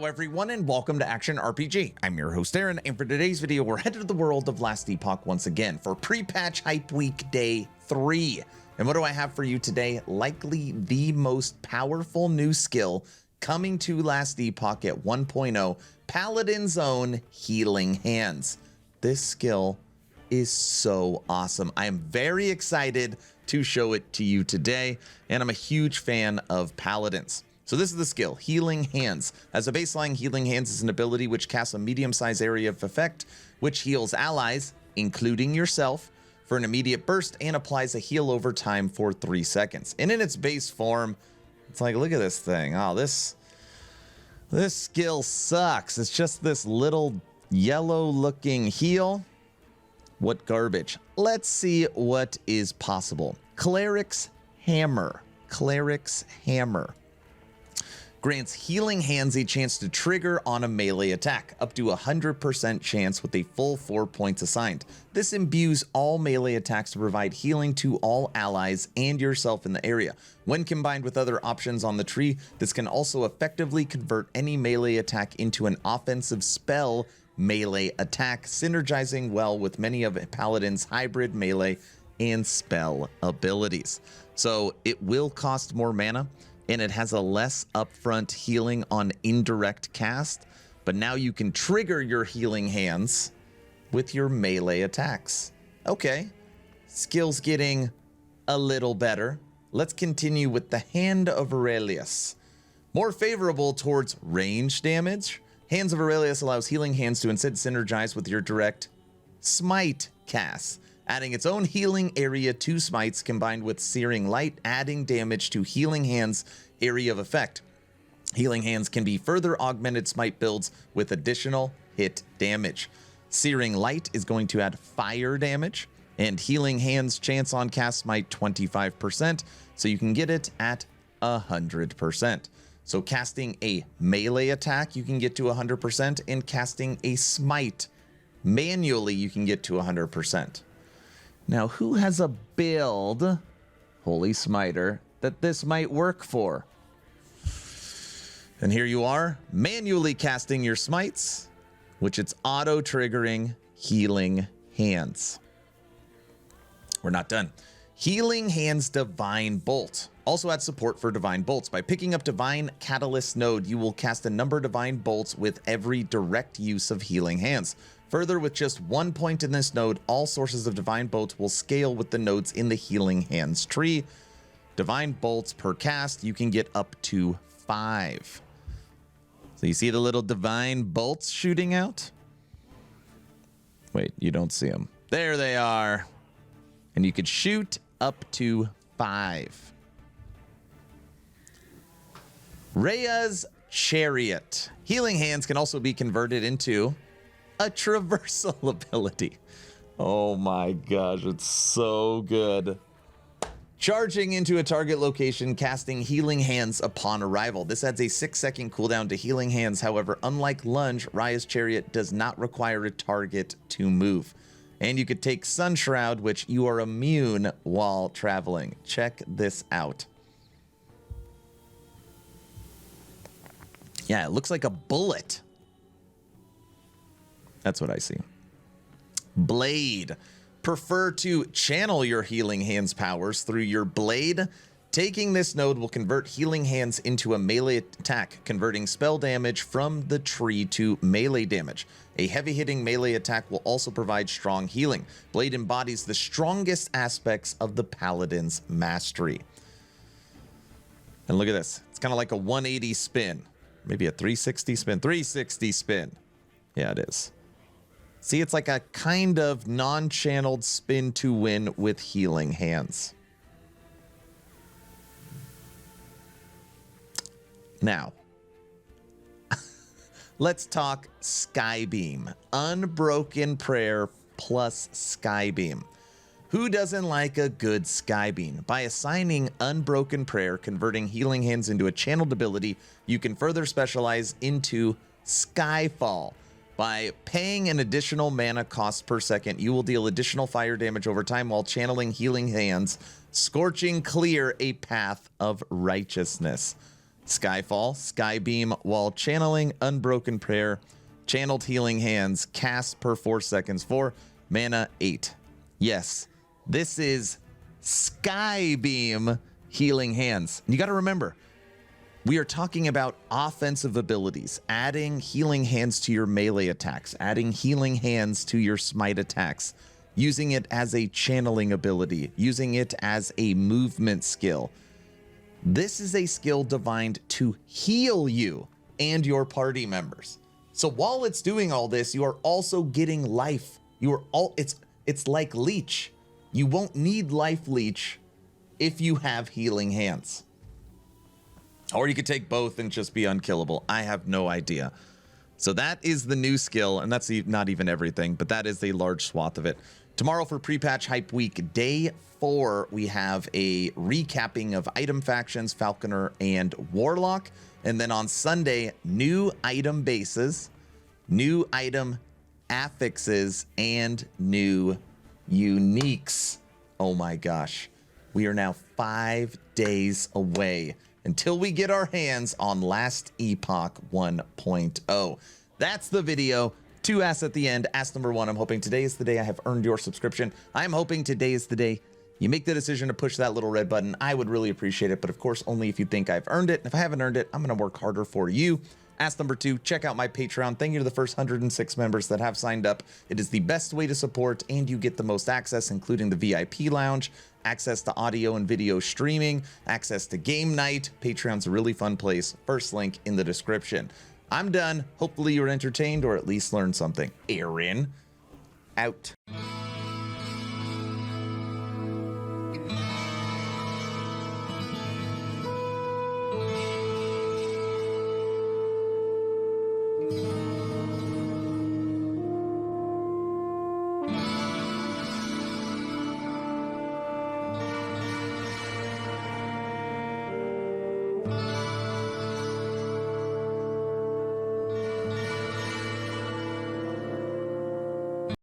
everyone, and welcome to Action RPG. I'm your host Aaron, and for today's video we're headed to the world of Last Epoch once again for pre-patch hype week day 3. And what do I have for you today? Likely the most powerful new skill coming to Last Epoch at 1.0, Paladin's own Healing Hands. This skill is so awesome. I am very excited to show it to you today, and I'm a huge fan of Paladins. So this is the skill, Healing Hands. As a baseline, Healing Hands is an ability which casts a medium-sized area of effect, which heals allies, including yourself, for an immediate burst and applies a heal over time for 3 seconds. And in its base form, it's like, look at this thing. Oh, this skill sucks. It's just this little yellow-looking heal. What garbage. Let's see what is possible. Cleric's Hammer. Cleric's Hammer grants Healing Hands a chance to trigger on a melee attack, up to 100% chance with a full 4 points assigned. This imbues all melee attacks to provide healing to all allies and yourself in the area. When combined with other options on the tree, this can also effectively convert any melee attack into an offensive spell melee attack, synergizing well with many of Paladin's hybrid melee and spell abilities. So it will cost more mana, and it has a less upfront healing on indirect cast, but now you can trigger your Healing Hands with your melee attacks. Okay, skill's getting a little better. Let's continue with the Hand of Aurelius. More favorable towards range damage, Hands of Aurelius allows Healing Hands to instead synergize with your direct Smite cast, adding its own healing area to smites combined with Searing Light, adding damage to Healing Hands' area of effect. Healing Hands can be further augmented smite builds with additional hit damage. Searing Light is going to add fire damage, and Healing Hands' chance on cast smite 25%, so you can get it at 100%. So casting a melee attack, you can get to 100%, and casting a smite manually, you can get to 100%. Now, who has a build, Holy Smiter, that this might work for? And here you are, manually casting your smites, which it's auto-triggering Healing Hands. We're not done. Healing Hands Divine Bolt also adds support for Divine Bolts. By picking up Divine Catalyst node, you will cast a number of Divine Bolts with every direct use of Healing Hands. Further, with just 1 point in this node, all sources of Divine Bolts will scale with the nodes in the Healing Hands tree. Divine Bolts per cast, you can get up to 5. So you see the little Divine Bolts shooting out? Wait, you don't see them. There they are. And you could shoot up to 5. Rhea's Chariot. Healing Hands can also be converted into a traversal ability. Oh my gosh, it's so good. Charging into a target location, casting Healing Hands upon arrival. This adds a 6-second cooldown to Healing Hands. However, unlike Lunge, Rhea's Chariot does not require a target to move. And you could take Sunshroud, which you are immune while traveling. Check this out. Yeah, it looks like a bullet. That's what I see. Blade. Prefer to channel your Healing Hands powers through your blade. Taking this node will convert Healing Hands into a melee attack, converting spell damage from the tree to melee damage. A heavy-hitting melee attack will also provide strong healing. Blade embodies the strongest aspects of the Paladin's mastery. And look at this. It's kind of like a 180 spin. Maybe a 360 spin. 360 spin. Yeah, it is. See, it's like a kind of non-channeled spin to win with Healing Hands. Now, let's talk Skybeam. Unbroken Prayer plus Skybeam. Who doesn't like a good Skybeam? By assigning Unbroken Prayer, converting Healing Hands into a channeled ability, you can further specialize into Skyfall. By paying an additional mana cost per second, you will deal additional fire damage over time while channeling Healing Hands, scorching clear a path of righteousness. Skyfall, Skybeam while channeling Unbroken Prayer, channeled Healing Hands, cast per 4 seconds for mana 8. Yes, this is Skybeam Healing Hands. And you got to remember, we are talking about offensive abilities, adding Healing Hands to your melee attacks, adding Healing Hands to your smite attacks, using it as a channeling ability, using it as a movement skill. This is a skill designed to heal you and your party members. So while it's doing all this, you are also getting life. It's like leech. You won't need life leech if you have Healing Hands. Or you could take both and just be unkillable. I have no idea. So that is the new skill, and that's not even everything, but that is a large swath of it. Tomorrow for pre-patch hype week, day 4, we have a recapping of item factions, Falconer and Warlock. And then on Sunday, new item bases, new item affixes, and new uniques. Oh my gosh. We are now 5 days away until we get our hands on Last Epoch 1.0. That's the video. 2 asks at the end. Ask number 1. I'm hoping today is the day I have earned your subscription. I'm hoping today is the day you make the decision to push that little red button. I would really appreciate it, but of course, only if you think I've earned it. And if I haven't earned it, I'm going to work harder for you. Ask number 2, check out my Patreon. Thank you to the first 106 members that have signed up. It is the best way to support, and you get the most access, including the VIP lounge, access to audio and video streaming, access to game night. Patreon's a really fun place. First link in the description. I'm done. Hopefully you were entertained or at least learned something. Aaron, out.